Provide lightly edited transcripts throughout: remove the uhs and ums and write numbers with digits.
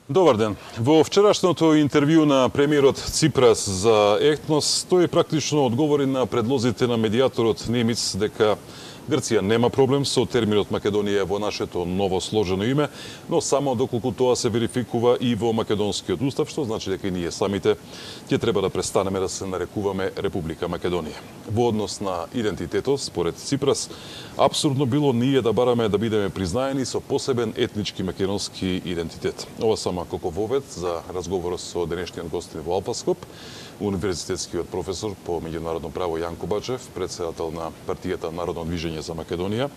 Добар ден. Во вчерашното интервју на премиерот Ципрас за Етнос, тој практично одговори на предлозите на медијаторот Немиц дека Грција нема проблем со терминот Македонија во нашето ново сложено име, но само доколку тоа се верификува и во македонскиот устав, што значи дека и ние самите ќе треба да престанеме да се нарекуваме Република Македонија. Во однос на идентитетот, според Ципрас, апсурдно било ние да бараме да бидеме признаени со посебен етнички македонски идентитет. Ова само како вовед за разговорот со денешниот гостин во Алфаскоп, универзитетскиот професор по меѓународно право Јанко Бачев, председател на партијата Народно движење за Македонија,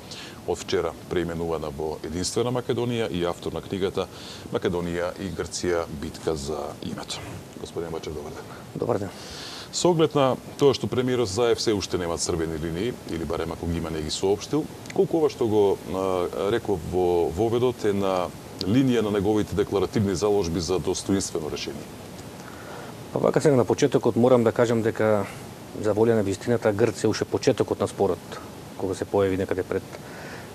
од вчера преименувана во Единствена Македонија и автор на книгата Македонија и Грција битка за името. Господин Бачев, добар ден. Добар ден. Со оглед на тоа што премиерот Заев се уште нема црвени линии, или барем ако ги има не ги соопштил, колку ова што го реков во воведот е на линија на неговите декларативни заложби за достоинствено решение? Па вака сега на почетокот морам да кажам дека за волја на вистината Грција уште почетокот на спорот, кога се појави некаде пред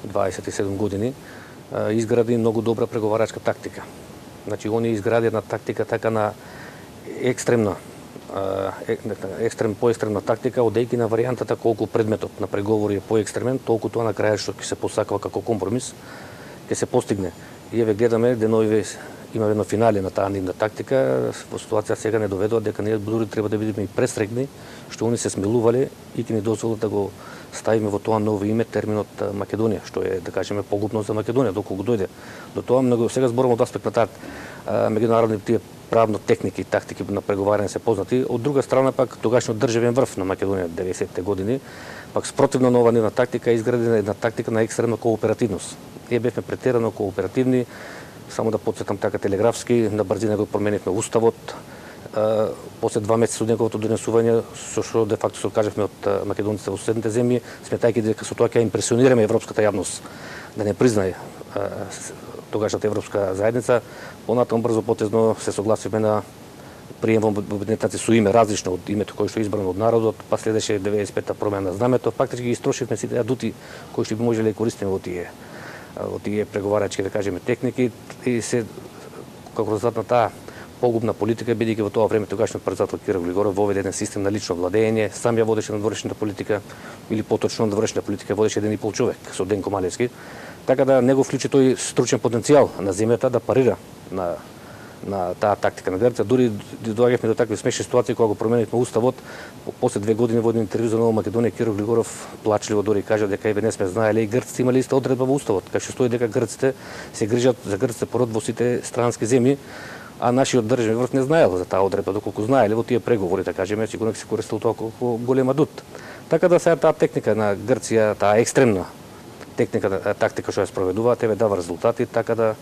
27 години, изгради многу добра преговарачка тактика. Значи, они изгради една тактика така на поекстремна тактика, одејќи на варијантата колку предметот на преговори е поекстремен, толку тоа на крај што ќе се посакува како компромис, ќе се постигне. И еве гледаме денови има едно финале на таа нивна тактика, во ситуација сега не доведува дека ние дури треба да бидеме и пресрекни што они се смелувале и ќе ни дозволат да го ставиме во тоа ново име терминот Македонија, што е, да кажеме, погубно за Македонија доколку дојде до тоа. Многу сега зборувам од аспект на таа меѓународни тие правно техники и тактики на преговарање се познати. Од друга страна пак тогашниот државен врв на Македонија 90-те години пак спротивно на ова нивна тактика изградена една тактика на екстремна кооперативност. Ние бевме претерано кооперативни, само да подсетам така телеграфски, на брзина го променивме уставот. После 2 месеца од неговото донесување, со што де факто се откажавме од македонците во соседните земји, сметајќи дека со тоа ќе импресионираме европската јавност да не признае тогашната европска заедница. Понатаму брзо потезно се согласивме на прием во Обединетите нации со име различно од името кој што е избрано од народот, па следеше 95-та промена на знамето. Фактички ги истрошивме сите адути кои што би можеле да користиме во тие преговарачки, да кажеме, техники, и се како резултат на таа погубна политика, бидејќи во тоа време тогашниот председател Киро Глигоров воведе еден систем на лично владење, сам ја водеше надворешната политика, или поточно надворешната политика водеше 1,5 човек со Денко Малевски. Така да него вклучи тој стручен потенцијал на земјата да парира на таа тактика на Грција. Дури доаѓавме до такви смешни ситуации кога го променивме уставот. После 2 години во еден интервју за Нова Македонија Киро Глигоров плачливо дори кажа дека еве не сме знаеле и грците имале иста одредба во уставот, кај што стои дека грците се грижат за грците пород во сите странски земји, а нашиот државен врв не знаел за таа одредба, доколку знаеле во тие преговори, да кажеме, сигурно се користел тоа како голем адут. Така да сега таа техника на Грција, таа екстремна тактика што ја спроведуваат, еве дава резултати, така да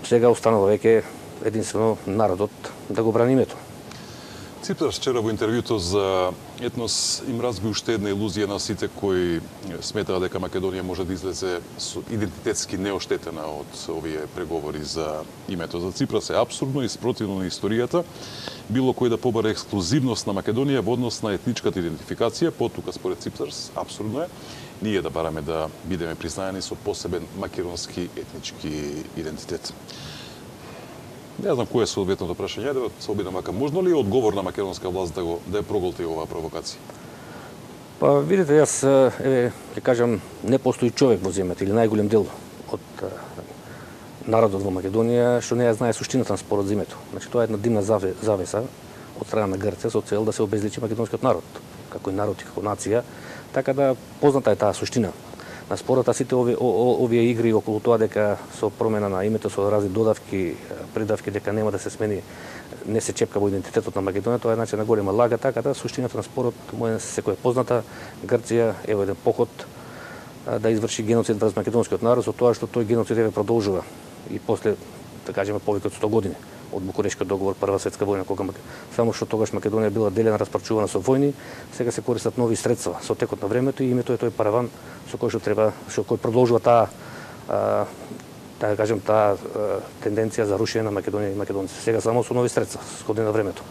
сега останува веќе единствено народот да го брани името. Ципрас вчера во интервјуто за Етнос им разби уште една илузија на сите кои сметаа дека Македонија може да излезе со идентитетски неоштетена од овие преговори за името. За Ципрас е апсурдно и спротивно на историјата било кој да побара ексклузивност на Македонија во однос на етничката идентификација, потука според Ципрас апсурдно е ние да бараме да бидеме признаени со посебен македонски етнички идентитет. Не знам кој е соодветното прашање, да се обидам вака. Можно ли одговор на македонска власт да ја проголти оваа провокација? Па видите, јас ќе кажам, не постои човек во земјата или најголем дел од народот во Македонија што не ја знае суштината на спорот за името. Значи тоа е една димна завеса од страна на Грција со цел да се обезличи македонскиот народ како и народ и како нација. Така да позната е таа суштина на спорот, а сите овие игри околу тоа дека со промена на името, со разни додавки, придавки, дека нема да се смени, не се чепка во идентитетот на Македонија, тоа е начин на голема лага, така да суштината на спорот секој е позната. Грција ево еден поход да изврши геноцид врз македонскиот народ, со тоа што тој геноцид еве продолжува и после, да кажеме, повеќе од 100 години од Букурешкиот договор, Прва светска војна, кога само што тогаш Македонија била делена, распарчувана со војни, сега се користат нови средства со текот на времето и името е тој параван со кој кој продолжува таа тенденција за рушење на Македонија и македонците. Сега само со нови средства, сходни на времето.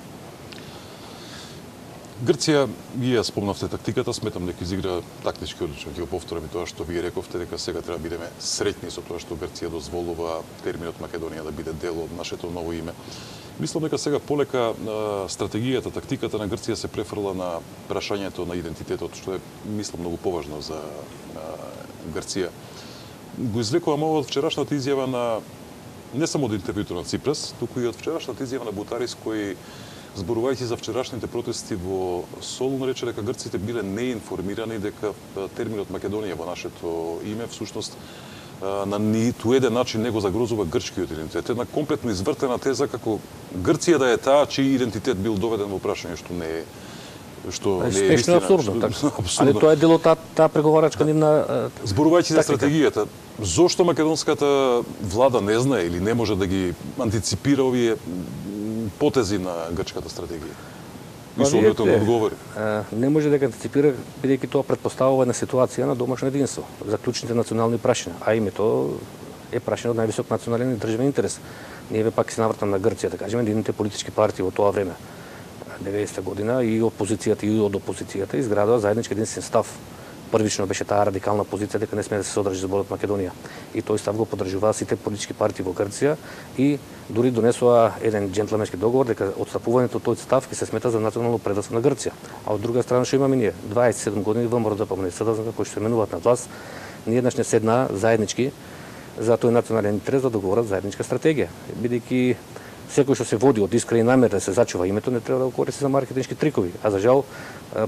Грција, ја спомнавте тактиката, сметам дека изигра тактички одлично. Ќе го повторам и тоа што вие рековте, дека сега треба да бидеме среќни со тоа што Грција дозволува терминот Македонија да биде дел од нашето ново име. Мислам дека сега полека стратегијата, тактиката на Грција се префрла на прашањето на идентитетот, што е, мислам, многу поважно за Грција. Го извлекувам ова од вчерашната изјава на не само од интервјуто на Ципрас, туку и од вчерашната изјава на Бутарис, кој, зборувајќи за вчерашните протести во Солун, рече дека грците биле неинформирани дека терминот Македонија во нашето име всушност на ниту еден начин не го загрозува грчкиот идентитет. Една комплетно извртена теза како Грција да е таа чиј идентитет бил доведен во прашање, што не е истина. Абсурдно, така. Али тоа е дел од таа преговарачка нивна. Зборувајќи за стратегијата, зошто македонската влада не знае или не може да ги антиципира овие потези на грчката стратегија? И соодветно да одговори. Не може да ги антиципира, бидејќи тоа претпоставува една ситуација на домашно единство за клучните национални прашања, а името е прашање од највисок национален и државен интерес. Ние пак се навртам на Грција, да кажеме, едините политички партии во тоа време, 90-та година, и опозицијата и од опозицијата изградува заеднички единствен став. Првично беше таа радикална позиција дека не смее да се содржи зборот Македонија. И тој став го поддржуваа сите политички партии во Грција и дури донесоа еден џентлменски договор дека отстапувањето од тој став ќе се смета за национално предавство на Грција. А од друга страна што имаме ние 27 години ВМРО СДСМ кои што се менуваат на власт, ние еднаш не седнаа заеднички за тој национален интерес да договорат заедничка стратегија, бидејќи секој што се води од искрена намера да се зачува името не треба да го користи за маркетиншки трикови. А за жал,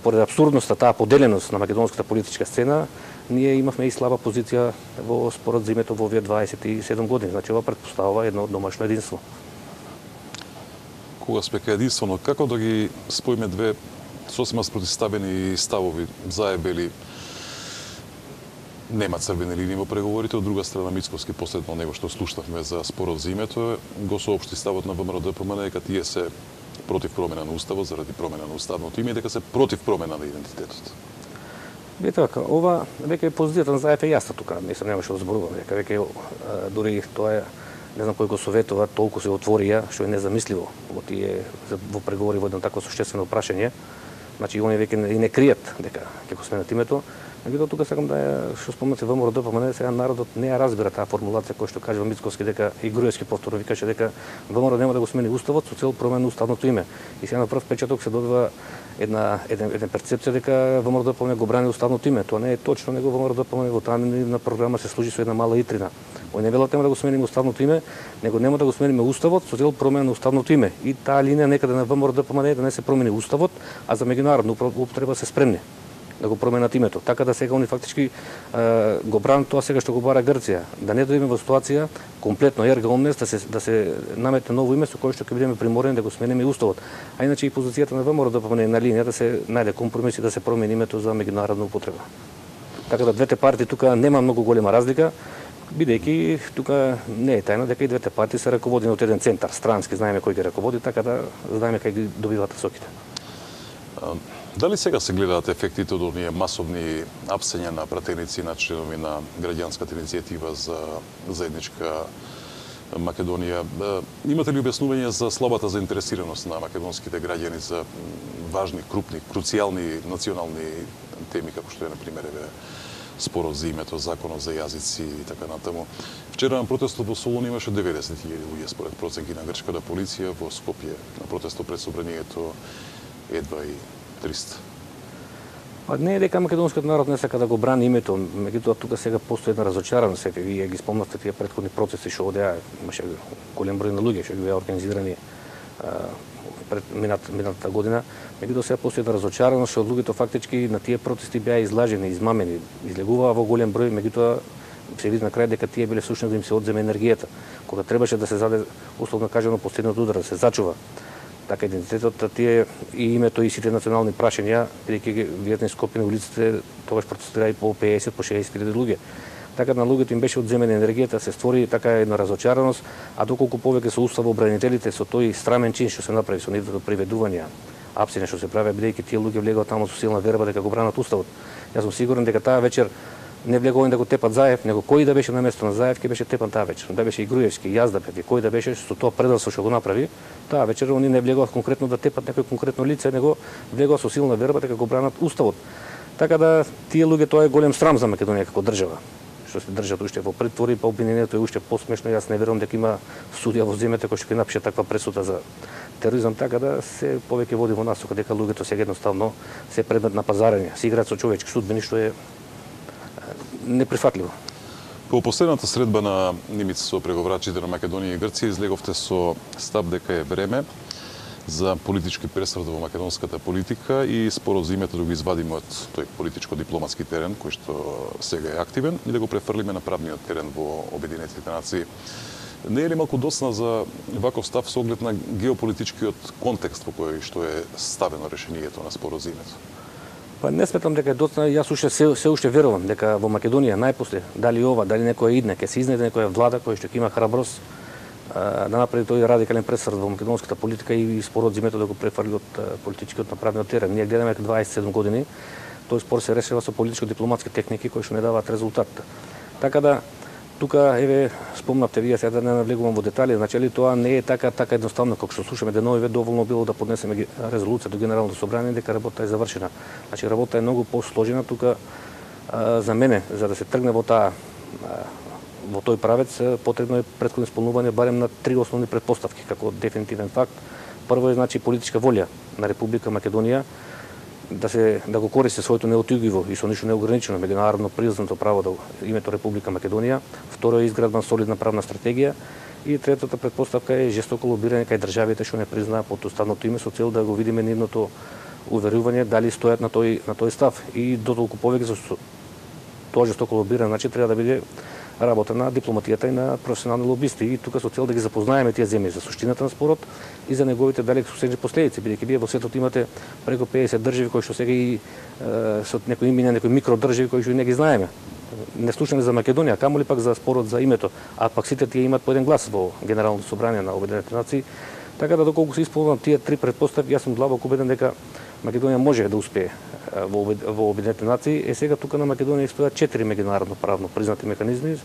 поради абсурдноста, таа поделеност на македонската политичка сцена, ние имавме и слаба позиција во спорот за името во овие 27 години. Значи ова претпоставува едно домашно единство. Кога сме кај единствено, како да ги споиме две сосема спротивставени ставови, заебели нема црвени линии во преговорите, од друга страна Мицковски последно него што слушнавме за спорот за името, го соопшти ставот на ВМРО-ДПМН дека тие се против промена на уставот заради промена на уставното име и дека се против промена на идентитетот. Видите така, ова веќе е позицијата на ЗАЕФ е јасна тука, мислам немаше да зборувам, дека веќе дури тоа е не знам кој го советува, толку се отворија, што е незамисливо во преговори во едно такво суштествено прашање. Значи они веќе и не кријат дека ќе го сменат името. Меѓутоа тука сакам да што спомнате ВМРО-ДПМН, сега народот не ја разбира таа формулација која што кажува Мицковски дека и Груевски повторно викаше дека ВМРО нема да го смени уставот со цел промена на уставното име. И сега на прв печаток се добива една перцепција дека ВМРО-ДПМН го брани уставното име. Тоа не е точно, него ВМРО-ДПМН во таа на програма се служи со една мала итрина. Ој не велат нема да го смениме уставното име, него нема да го смениме уставот со цел промена на уставното име. И таа линија некаде на ВМРО-ДПМН е да не се промени уставот, а за меѓународна употреба се спремни да го променат името. Така да сега они фактички го бранат тоа сега што го бара Грција, да не дојдеме во ситуација комплетно ерга омнес да се наметне ново име со кое што ќе бидеме приморени да го смениме уставот. А иначе и позицијата на ВМРО на линија да се најде компромис и да се промени името за меѓународна употреба. Така да двете партии тука нема многу голема разлика, бидејќи тука не е тајна дека и двете партии се раководени од еден центар, странски, знаеме кој ги раководи, така да знаеме кај ги добиваат соките. Дали сега се гледаат ефектите од оние масовни апсења на пратеници на членови на граѓанската иницијатива за заедничка Македонија? Имате ли објаснување за слабата заинтересираност на македонските граѓани за важни, крупни, круцијални национални теми, како што е, например, спорот за името, законот за јазици и така натаму? Вчера на протестот во Солун имаше 90.000 луѓе според проценки на грчката полиција, во Скопје на протестот пред собранието едва и 300. Не е дека македонскиот народ не сака да го брани името, меѓутоа тука сега постои една разочараност, вие ги спомнавте тие претходни процеси што одеа, имаше голем број на луѓе што ги беа организирани пред минатата година, меѓутоа сега постои една разочараност што луѓето фактички на тие протести беа излажени, измамени, излегуваа во голем број, меѓутоа се види на крај дека тие биле всушност да им се одземе енергијата, кога требаше да се заде условно кажано последниот удар, да се зачува така идентитетот, тие и името и сите национални прашања, бидејќи видите на Скопје на улиците тогаш протестираа и по 50 по 60.000 луѓе. Така на луѓето им беше одземена енергијата, се створи така една разочараност, а доколку повеќе се уставообранителите со тој срамен чин што се направи со нивното приведување, апсење што се прави, бидејќи тие луѓе влегоа таму со силна верба дека го бранат уставот. Јас сум сигурен дека таа вечер не влегови да го тепат Заев, него кој да беше на место на Заев, ќе беше тепан таа вечер. Да беше и Груевски, јас да бев, кој да беше со тоа предавство што го направи, таа вечер они не влегоа конкретно да тепат некој конкретно лице, него влегоа со силна верба дека го бранат уставот. Така да тие луѓе тоа е голем срам за Македонија како држава. Што се држат уште во притвори, па обвинението е уште посмешно. Јас не верувам дека има судија во земјата кој што ќе напише таква пресуда за тероризам, така да се повеќе води во насока дека луѓето сега едноставно се предмет на пазарење, се играат со човечки судбини, што е неприфатливо. По последната средба на Нимиц со преговарачите на Македонија и Грција излеговте со став дека е време за политички пресврт во македонската политика и спорот за името да го извадиме од тој политичко-дипломатски терен кој што сега е активен и да го префрлиме на правниот терен во Обединетите нации. Не е ли малку досна за ваков став со оглед на геополитичкиот контекст во кој што е ставено решението на спорот за името? Па не сметам дека е доцна, јас се уште верувам дека во Македонија најпосле, дали ова, дали некоја идне, ќе се изнајде некоја влада која што ќе има храброст да направи тој радикален пресврт во македонската политика и спорот за името да го префрли од политичкиот на правниот терен. Ние гледаме 27 години, тој спор се решава со политичко-дипломатски техники кои што не даваат резултат. Така да тука еве спомнавте вие, сега да не навлегувам во детали, значи тоа не е така едноставно како што слушаме деновиве, доволно било да поднесеме резолуција до Генералното собрание дека работата е завршена. Значи работата е многу посложена тука за мене, за да се тргне во тој правец, потребно е претходно исполнување барем на 3 основни претпоставки како дефинитивен факт. Прво е значи политичка волја на Република Македонија да го користи своето неотугливо и со ништо неограничено меѓународно признато право да името Република Македонија. Второ е изградба на солидна правна стратегија и третата претпоставка е жестоко лобирање кај државите што не признаат потуставното име со цел да го видиме нивното уверување дали стојат на тој став и дотолку повеќе со тоа жестоко лобирање, значи треба да биде работа на дипломатијата и на професионални лобисти и тука со цел да ги запознаеме тие земји за суштината на спорот и за неговите далекососежни последици, бидејќи вие во светот имате преку 50 држави кои што сега и со некои имиња, некои микродржави кои што и не ги знаеме. Не слушаме за Македонија, камоли пак за спорот за името, а пак сите тие имаат по еден глас во Генералното собрание на Обединетите нации. Така да доколку се исполнат тие три претпоставки, јас сум длабоко убеден дека Македонија може да успее во Обединетите нации. Сега тука на Македонија стојат 4 меѓународно правно признати механизми.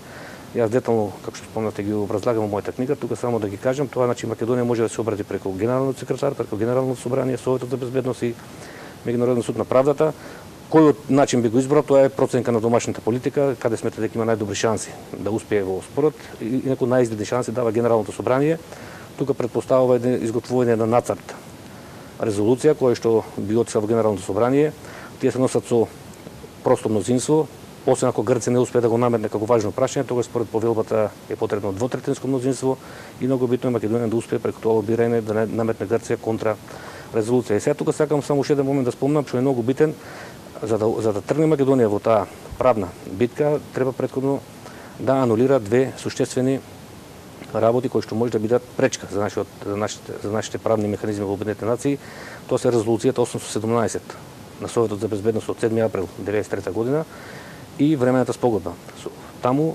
Јас детално, како што спомнате, ги образлагам во мојата книга, тука само да ги кажам, тоа значи Македонија може да се обрати преку генералниот секретар, преку Генералното собрание, Советот за безбедност и Меѓународен суд на правдата. Кој начин би го избрал, тоа е проценка на домашната политика, каде смета дека има најдобри шанси да успее во спорот и некои најизгледни шанси дава Генералното собрание. Тука претпоставува изготвување на нацрт резолуција која што би отишла во Генералното собрание. Тие се носат со просто мнозинство, освен ако Грција не успее да го наметне како важно прашање, тогаш според повелбата е потребно двотретинско мнозинство и многу битно е Македонија да успее преку тоа лобирање да не наметне Грција контра резолуција. И сега тука сакам само уште еден момент да спомнам што е многу битен, за да тргне Македонија во таа правна битка, треба претходно да анулира две суштествени работи кои што може да бидат пречка за нашите правни механизми во Обединетите нации. Тоа се резолуцијата 817 на Советот за безбедност од 7 април 1993 година и времената спогодба. Таму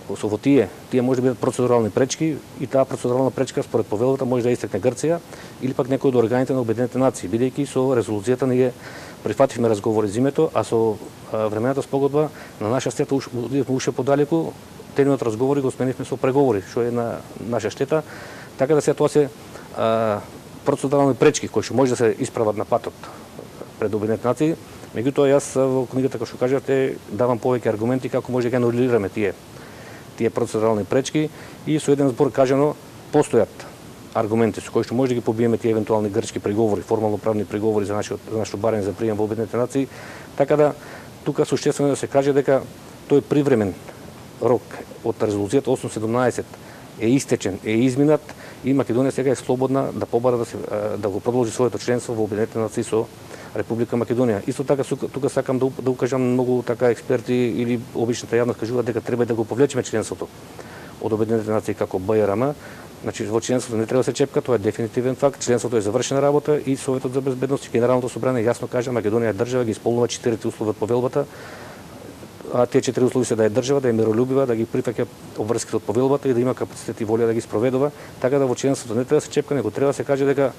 во тие може да бидат процедурални пречки и таа процедурална пречка според повелбата може да истекне Грција или пак некој од органите на Обединетите нации, бидејќи со резолуцијата ние прифативме разговори за името, а со времената спогодба на наша штета уште подалеку. Терминот разговори го сменивме со преговори, што е на наша штета. Така да се тоа се процедурални пречки кои што може да се исправат на патот пред Обединетите нации. Меѓутоа јас во книгата, како што кажавте, давам повеќе аргументи како може да ги анулираме тие процедурални пречки и со еден збор кажано постојат аргументи со кои што може да ги побиеме тие евентуални грчки преговори, формално правни преговори за нашето барање за прием во Обединетите нации. Така да тука суштествено да се каже дека тој привремен рок од резолуцијата 817 е истечен, е изминат и Македонија сега е слободна да побара да го продолжи своето членство во Обединетите нации со Република Македонија. Исто така тука сакам да укажам многу така експерти или обичната јавност кажуваат дека треба да го повлечеме членството од Обединетите нации како БРМ. Значи во членството не треба да се чепка, тоа е дефинитивен факт. Членството е завршена работа и Советот за безбедност и Генералното собрание јасно кажа Македонија е држава, ги исполнува 4 услови од повелбата. А тие 4 услови се да е држава, да е миролюбива, да ги прифаќа обврските од повелбата и да има капацитет и волја да ги спроведува. Така да во членството не треба да се чепка, него треба да се каже дека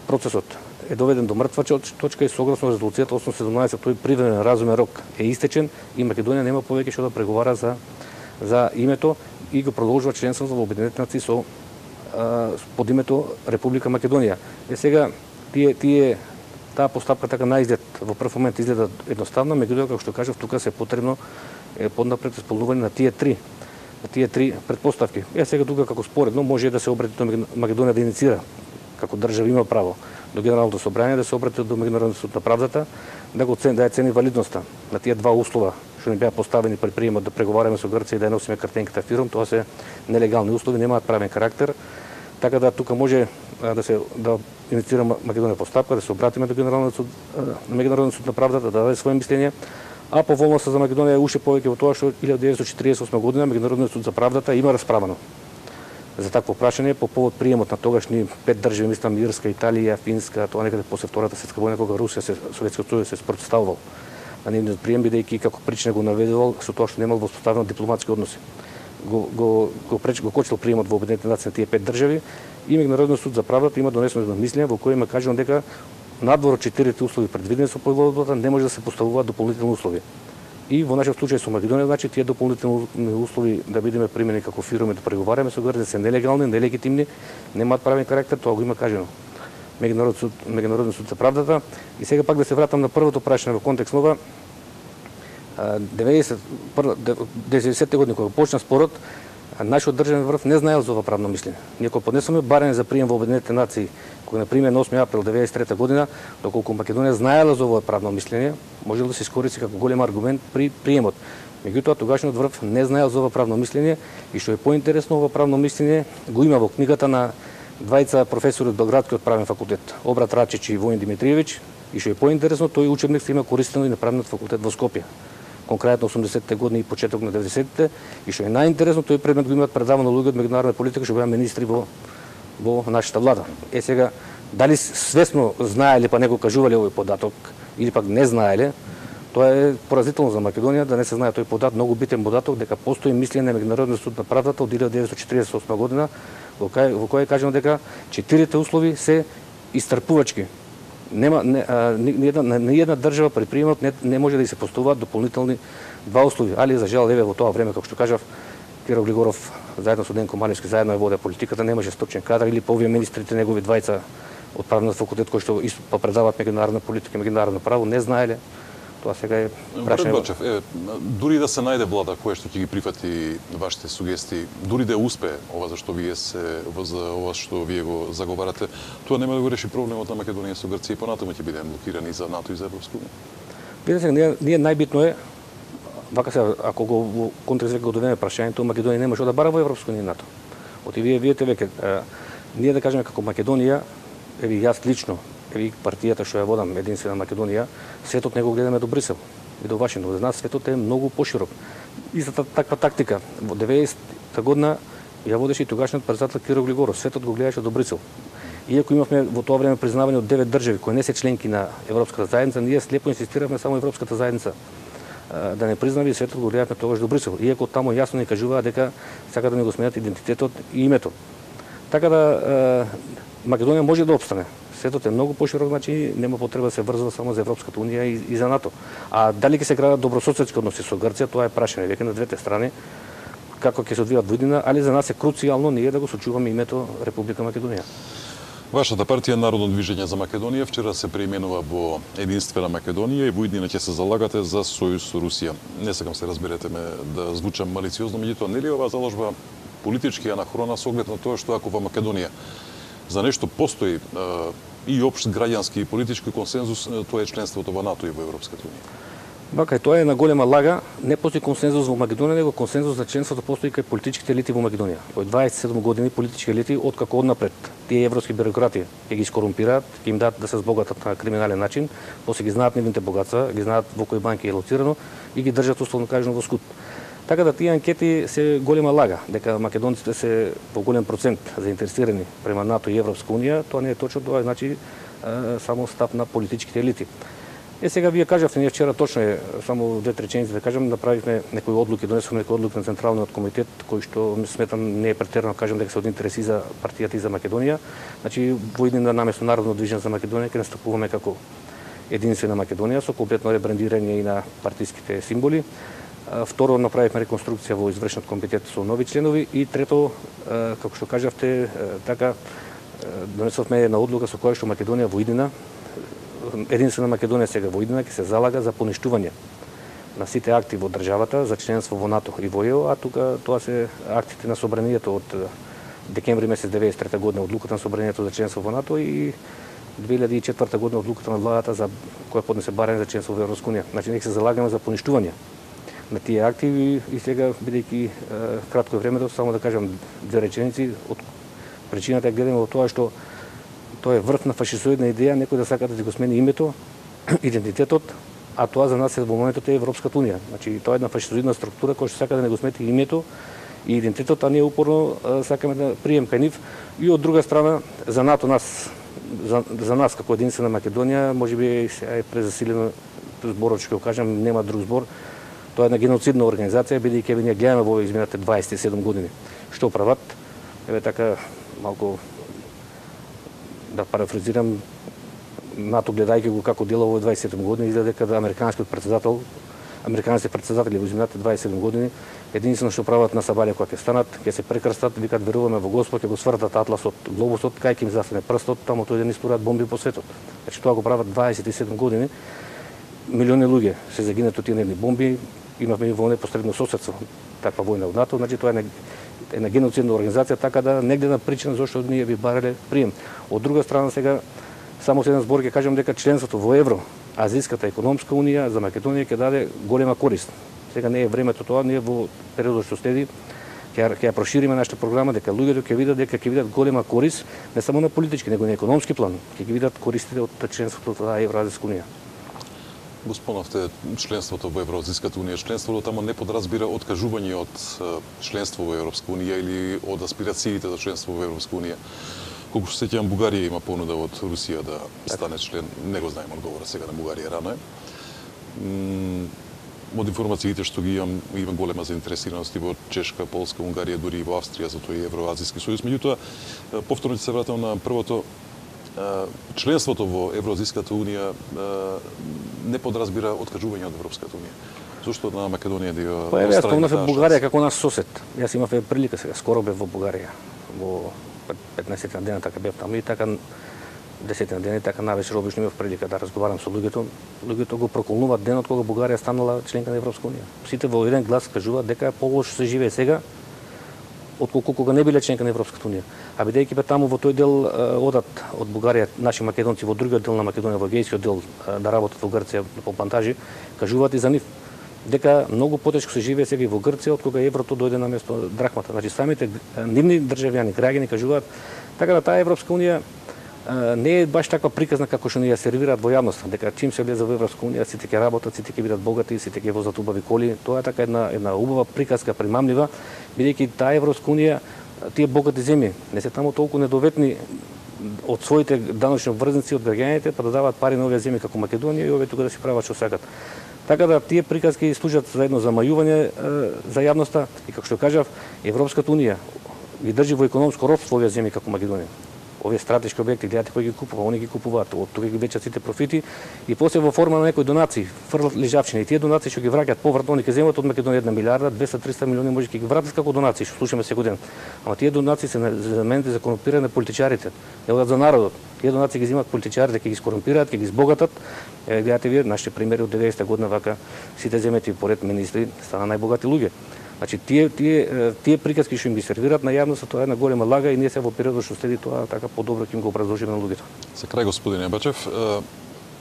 процесот е доведен до мртва точка и согласно резолуцијата 817 тој привремен разумен рок е истечен и Македонија нема повеќе што да преговара за името и го продолжува членството во Обединетите нации под името Република Македонија. Сега таа постапка така наизглед во прв момент изгледа едноставна, меѓутоа како што кажав тука се потребно поднапред исполнување на тие три претпоставки. Сега тука како споредно може да се обрати до Македонија да иницира како држава има право до Генералното собрание да се обрати до Меѓународниот суд на правдата да ја цени валидноста на тие два услова што ни беа поставени при приемот да преговараме со Грција и да носиме картенката фирм, тоа се нелегални услови, немаат правен карактер. Така да тука може да инициира Македонија постапка, да се обратиме до Меѓународниот суд на правдата, да даде своје мислење, а поволноста за Македонија е уште повеќе во тоа што 1948 година Меѓународниот суд за правдата има расправано за такво прашање по повод приемот на тогашни 5 држави, мислам Ирска, Италија, Финска, тоа некаде после Втората светска војна кога Русија Советскиот сојуз се спротивставувал на нивниот прием бидејќи како причина го наведувал со тоа што немал воспоставено дипломатски односи. Го кочил приемот во Обединетите нации на тие 5 држави и Меѓународниот суд за правдата има донесено едно мислење во кое има кажано дека надвор од 4 услови предвидени со поgodбата не може да се поставуваат дополнителни услови. И во нашиот случај со Македонија, значи тие дополнителни услови да бидеме примени како фирми да преговараме со Грција се нелегални, нелегитимни, немаат правен карактер, тоа го има кажано Меѓународниот суд за правдата. И сега пак да се вратам на првото прашање во контекст нова 90-те години кога почна спорот, нашиот државен врв не знаел за ова правно мислење. Ние кога поднесоме барање за прием во Обединетите нации, кога например на 8 април 1993 година, доколку Македонија знаела за ова правно мислење, може да се искористи како голем аргумент при приемот. Меѓутоа тогашниот врв не знаел за ова правно мислење и што е поинтересно, ова правно мислење го има во книгата на двајца професори од Белградскиот правен факултет, Обрат Рачич и Воин Димитриевич, и што е поинтересно, тој учебник се има користено и на правниот факултет во Скопје. Конкретно 80-те години и почеток на 90-те, и што е најинтересно, тој предмет го имаат предавано луѓе од меѓународна политика што беа министри во нашата влада. Сега дали свесно знаеле па не го кажувале овој податок или пак не знаеле, тоа е поразително за Македонија да не се знае тој податок, многу битен податок дека постои мислење на Меѓународниот суд на правдата од 1948 година во кој е кажано дека 4 услови се истрпувачки. Нема ни една држава при приемот не може да се поставуваат дополнителни два услови. Али за жал еве во тоа време како што кажав Киро Глигоров заедно со Денко Малевски заедно ја воде политиката, немаше стручен кадар или по овие министрите негови двајца од правниот факултет кои што предаваат меѓународна политика и меѓународно право не знаеле. Тоа сега е прашање. Дури да се најде влада која што ќе ги прифати вашите сугестии, дури да успее ова за ова што вие го заговарате, тоа нема да го реши проблемот на Македонија со Грција и понатаму ќе биде блокирани за НАТО и за Европска унија. Видете, ние најбитно е вака се ако го во контекст веќе го довеме прашањето, Македонија нема што да бара во Европска унија и НАТО. Оти вие видите веќе ние да кажеме како Македонија, еви јас лично и партијата што ја водам Единствена Македонија, светот не го гледаме до Брисел и до Вашингтон. За нас светот е многу поширок. Истата таква тактика во 90-та година ја водеше и тогашниот председател Киро Глигоров. Светот го гледаше до Брисел. Иако имавме во тоа време признавање од 9 држави кои не се членки на Европската заедница, ние слепо инсистиравме само Европската заедница да не признава и светот го гледавме тогаш до Брисел. Иако таму јасно ни кажуваа дека сака да ни го сменат идентитетот и името. Така да Македонија може да опстане. Светот е многу поширок, значи нема потреба да се врзува само за Европската унија и за НАТО. А дали ќе се градат добрососедски односи со Грција, тоа е прашање веќе на двете страни како ќе се одвијат водина, али за нас е круцијално ние да го сочуваме името Република Македонија. Вашата партија Народно движење за Македонија вчера се преименува во Единствена Македонија и во иднина ќе се залагате за сојуз со Русија. Не сакам се разберете ме да звучам малициозно, меѓутоа нели оваа заложба политички анахрона со оглед на тоа што ако во Македонија за нешто постои и општ граѓански и политички консензус, тоа е членството во НАТО и во Европската унија. Бака, и тоа е на голема лага. Не постои консензус во Македонија, него консензус за членството постои кај политичките елити во Македонија. Од 27 години политички елити откако однапред тие европски бюрократи ќе ги скорумпираат, ќе им дадат да се збогатат на криминален начин, после ги знаат нивните богатства, ги знаат во кои банки е лоцирано и ги држат условно кажано во скут. Така да тие анкети се голема лага, дека македонците се во голем процент заинтересирани према НАТО и Европска унија, тоа не е точно, тоа значи само став на политичките елити. Сега вие кажавте, ние вчера точно само две реченици да кажем, направихме некои одлуки, донесохме некои одлуки на Централниот комитет, кој што сметам не е претерано кажем дека се од интерес и за партијата и за Македонија. Значи во иднина наместо Народно движење за Македонија ќе настапуваме како единствена Македонија со комплетно ребрандирање и на партиските символи. Второ, направивме реконструкција во извршниот комитет со нови членови и трето, како што кажавте, така донесовме една одлука со која што Македонија во иднина, единствена Македонија сега во иднина ќе се залага за поништување на сите акти во државата за членство во НАТО и во ЕО, а тука тоа се актите на собранието од декември месец 1993 година, одлуката на собранието за членство во НАТО и 2004 година одлуката на владата за која поднесе барање за членство во Европска унија. Значи нека се залагаме за поништување на тие акти и сега бидејќи кратко е времето, само да кажам две реченици од причината ја гледаме во тоа што тоа е врв на фашизоидна идеја, некој да сака да го смени името, идентитетот, а тоа за нас во моментот е Европската унија. Значи тоа е една фашизоидна структура која што сака да не го смети името и идентитетот, а ние упорно сакаме да прием кај нив. И од друга страна за НАТО за нас како единствена Македонија, можеби е презасилено зборот што ќе кажам, нема друг збор. Тоа е една геноцидна организација, бидејќи ние гледаме во изминалите 27 години што прават. Еве така малку да парафразирам, НАТО гледајќи го како делува во 27 години, изгледа дека американските председатели во изминалите 27 години единствено што прават на сабаља кога ќе станат, ќе се прекрстат, викат веруваме во Господ, ќе го свртат атласот, глобусот, кај ќе им застане прстот, таму тој ден испорат бомби по светот. Значи тоа го прават 27 години. Милиони луѓе се загинат од тие нивни бомби, имавме и во непосредно соседство таква војна од НАТО, значи тоа е една геноцидна организација, така да не гледам причина зашто ние би барале прием. Од друга страна сега само со еден збор ќе кажам дека членството во Евро, Азијската економска унија за Македонија ќе даде голема корист. Сега не е времето тоа, ние во периодот што следи ќе ја прошириме нашата програма дека луѓето ќе видат голема корист не само на политички, него и на економски план. Ќе ги видат користите од членството во Евроазијска унија. Го спомнавте членството во Евроазијската унија. Членството тамо не подразбира откажување од членство во Европска унија или од аспирациите за членство во Европска унија. Колку се сеќавам, Бугарија има понуда од Русија да стане член. Не го знаем одговорот сега на Бугарија, рано е. Од информациите што ги имам, има голема заинтересираност и во Чешка, Полска, Унгарија, дури и во Австрија за тој Евроазијски сојуз. Меѓутоа, повторно ќе се вратам на првото. Членството во Евроазијската унија не подразбира откажување од Европската унија. Зошто на Македонија да ја Па јас спомнав Бугарија како наш сосед. Јас имав прилика сега, скоро бев во Бугарија. Во 15 на дена така бев таму и така 10 на дена и така навечер обично имав прилика да разговарам со луѓето. Луѓето го проколнуваат денот кога Бугарија станала членка на Европска унија. Сите во еден глас кажуваат дека полошо се живее сега отколку кога не биле членка на Европската унија. А бидејќи бе таму во тој дел одат од Бугарија наши македонци во другиот дел на Македонија, во Егејскиот дел да работат во Грција по плантажи, кажуваат и за нив дека многу потешко се живее сега и во Грција од кога еврото дојде на место драхмата. Значи самите нивни државјани, граѓани кажуваат така да таа Европска унија не е баш таква приказна како што ни ја сервираат во јавноста, дека чим се влезе во Европска унија сите ќе работат, сите ќе бидат богати, сите ќе возат убави коли. Тоа е така една убава приказка, примамлива, бидејќи таа Европска унија, тие богати земји не се таму толку недоветни од своите даночни обврзници од граѓаните, па да даваат пари на овие земји како Македонија и овие тука да си прават што сакат. Така да тие приказки служат за едно замајување за јавноста и како што кажав, Европската унија ги држи во економско робство овие земји како Македонија. Овие стратешки објекти, гледате кои ги купува, они ги купуваат, од тука ги вечат сите профити и после во форма на некои донации, фрлат лежавчина и тие донации што ги враќаат повратно, они ќе земат од Македонија 1 милиарда, 200-300 милиони може ќе ги вратат како донации, што слушаме секој ден. Ама тие донации се заменети за корумпирање на политичарите, не одат за народот. Тие донации ги земат политичарите, ќе ги скорумпираат, ќе ги збогатат. Гледате вие нашите примери од 90-та година вака сите земети поред министри стана најбогати луѓе. Значи тие приказки што им ги сервираат на јавноста, тоа е една голема лага и ние се во периодот што следи тоа така подобро ќе им го образложиме на луѓето. За крај, господине Бачев,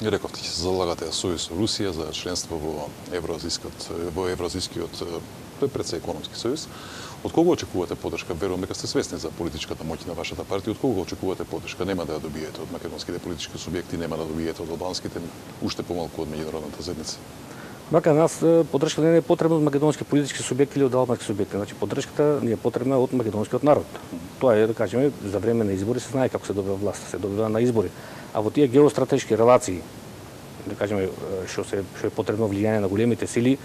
рековте ќе се залагате за сојуз со Русија, за членство во Евроазијскиот пред се економски сојуз. Од кого очекувате поддршка? Верувам дека сте свесни за политичката моќ на вашата партија. Од кого очекувате поддршка? Нема да ја добиете од македонските политички субјекти, нема да добиете од албанските, уште помалку од меѓународната заедница. Мака нас поддршката не е потребна од македонски политички субјекти или од албански субјекти. Значи поддршката ни е потребна од македонскиот народ. Тоа е да кажеме за време на избори се знае како се добива власт, се добива на избори. А во тие геостратешки релации да кажеме, што е потребно влијание на големите сили.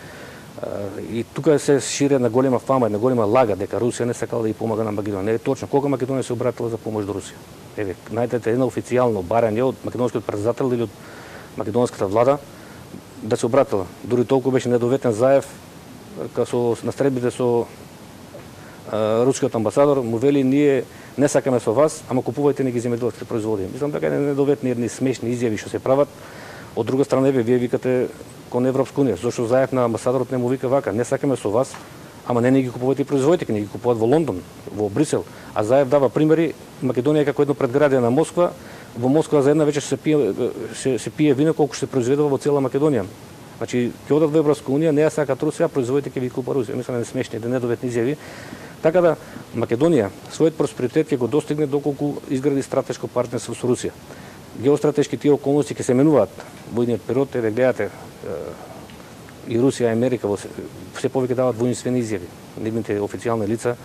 И тука се шири една голема фама, една голема лага дека Русија не сакала да ја помага на Македонија. Не е точно. Кога Македонија се обратила за помош до Русија? Еве, најдете едно официјално барање од македонскиот председател или од македонската влада да се обратила. Дури толку беше недоветен Заев кога на средбите со рускиот амбасадор му вели ние не сакаме со вас, ама купувајте неги земјоделски производи. Мислам дека е недоветни едни смешни изјави што се прават. Од друга страна, вие викате кон Европска унија. Зошто Заев на амбасадорот не му вика вака, не сакаме со вас, ама не ги купувате производите, не ги купуваат во Лондон, во Брисел. А Заев дава примери, Македонија како едно предградие на Москва, во Москва за една вечер се пие вино колку се произведува во цела Македонија. Значи, ќе одат во Европска унија, не ја сакат Русија, производите ќе ви купува Русија. Мислам не смешни, да недоветни изјави. Така да Македонија својот просперитет ќе го достигне доколку изгради стратешко партнерство со Русија. Геостратешки тие околности ќе се менуваат во идниот период, еве гледате и Русија и Америка се повеќе даваат воинствени изјави. Нивните официјални лица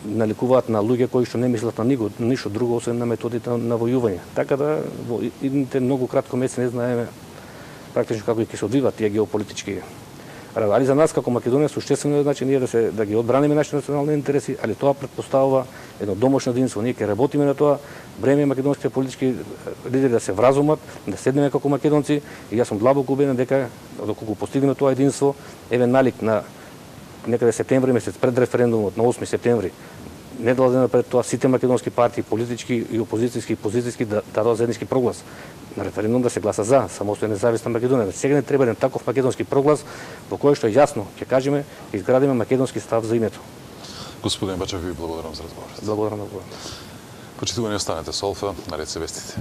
наликуваат на луѓе кои што не мислат на ништо друго освен на методите на војување. Така да во идните многу кратко месеци не знаеме практично како ќе се одвиваат тие геополитички работи. Али за нас како Македонија суштествено е значи ние да ги одбраниме нашите национални интереси, али тоа претпоставува едно домашно единство. Ние ќе работиме на тоа. Време македонските политички лидери да се вразумат, да седнеме како македонци и јас сум длабоко убеден дека доколку постигнеме тоа единство, еве налик на некаде септември месец пред референдумот на 8 септември, недела дена пред тоа сите македонски партии, политички и опозицијски и позицијски да дадат заеднички проглас на референдум да се гласа за самостојна независна Македонија. Сега не треба еден таков македонски проглас во кој што јасно ќе кажеме изградиме македонски став за името. Господин Бачев, ви благодарам за разговорот. Благодарам. Почитувани, останете со Алфа, наред се вестите.